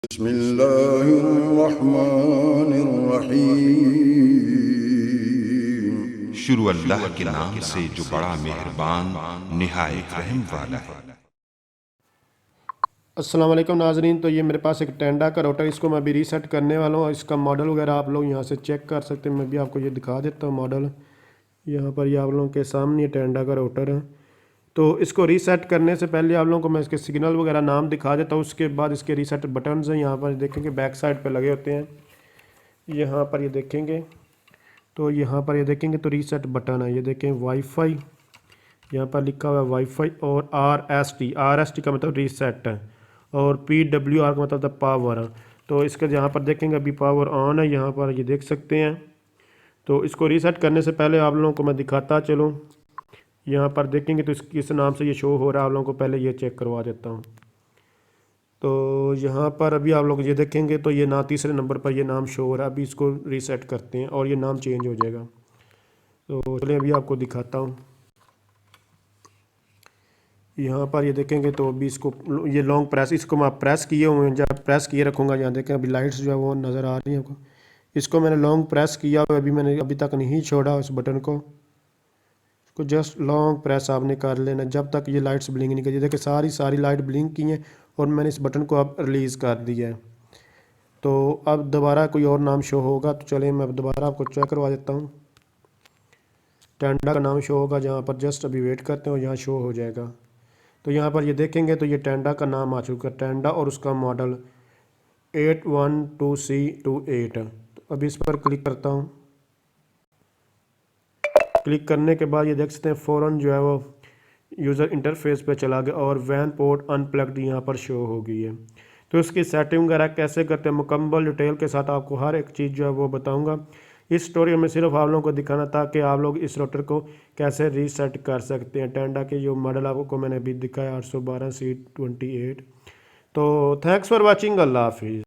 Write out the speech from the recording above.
बिस्मिल्लाहिर्रहमानिर्रहीम। शुरू अल्लाह के नाम से जो बड़ा मेहरबान निहायत रहम वाला है। अस्सलाम वालेकुम नाजरीन। तो ये मेरे पास एक टेंडा का राउटर, इसको मैं अभी रीसेट करने वाला हूँ। इसका मॉडल वगैरह आप लोग यहाँ से चेक कर सकते हैं। मैं भी आपको ये दिखा देता हूँ मॉडल। यहाँ पर ये आप लोगों के सामने टेंडा का राउटर है। तो इसको रीसेट करने से पहले आप लोगों को मैं इसके सिग्नल वगैरह नाम दिखा देता हूँ। उसके बाद इसके रीसेट बटन्स हैं, यहाँ पर देखेंगे बैक साइड पर लगे होते हैं। यहाँ पर ये देखेंगे तो यहाँ पर ये देखेंगे तो रीसेट बटन है। ये देखें वाईफाई, यहाँ पर लिखा हुआ है वाईफाई, और RST का मतलब रीसेट है, और PWR का मतलब पावर है। तो इसका यहाँ पर देखेंगे अभी पावर ऑन है, यहाँ पर ये देख सकते हैं। तो इसको रीसेट करने से पहले आप लोगों को मैं दिखाता चलूँ। यहाँ पर देखेंगे तो किस नाम से ये शो हो रहा है, आप लोगों को पहले ये चेक करवा देता हूँ। तो यहाँ पर अभी आप लोग ये देखेंगे तो ये ना तीसरे नंबर पर ये नाम शो हो रहा है। अभी इसको रीसेट करते हैं और ये नाम चेंज हो जाएगा। तो चलिए अभी आपको दिखाता हूँ। यहाँ पर ये देखेंगे तो अभी इसको ये लॉन्ग प्रेस, इसको मैं प्रेस किए हुए हैं। जब प्रेस किए रखूँगा, यहाँ देखें अभी लाइट्स जो है वो नज़र आ रही हैं आपको। इसको मैंने लॉन्ग प्रेस किया हुआ, अभी मैंने अभी तक नहीं छोड़ा इस बटन को। इसको जस्ट लॉन्ग प्रेस आपने कर लेना जब तक ये लाइट्स ब्लिंक नहीं करी। देखिए सारी लाइट ब्लिंक की हैं और मैंने इस बटन को अब रिलीज़ कर दिया है। तो अब दोबारा कोई और नाम शो होगा, तो चलिए मैं अब दोबारा आपको चेक करवा देता हूँ। टेंडा का नाम शो होगा, जहाँ पर जस्ट अभी वेट करते हैं और यहाँ शो हो जाएगा। तो यहाँ पर ये देखेंगे तो ये टेंडा का नाम आ चुका है, टेंडा, और उसका मॉडल 812C28 है। तो अभी इस पर क्लिक करता हूँ। क्लिक करने के बाद ये देख सकते हैं फ़ौरन जो है वो यूज़र इंटरफेस पे चला गया और वैन पोर्ट अनप्लग्ड यहाँ पर शो हो गई है। तो इसकी सेटिंग वगैरह कैसे करते हैं मुकम्मल डिटेल के साथ आपको हर एक चीज़ जो है वो बताऊंगा। इस स्टोरी में सिर्फ आप लोगों को दिखाना ताकि आप लोग इस राउटर को कैसे रीसेट कर सकते हैं। टेंडा के जो मॉडल आपको मैंने अभी दिखाया 812C28। तो थैंक्स फॉर वॉचिंग, अल्लाह हाफिज़।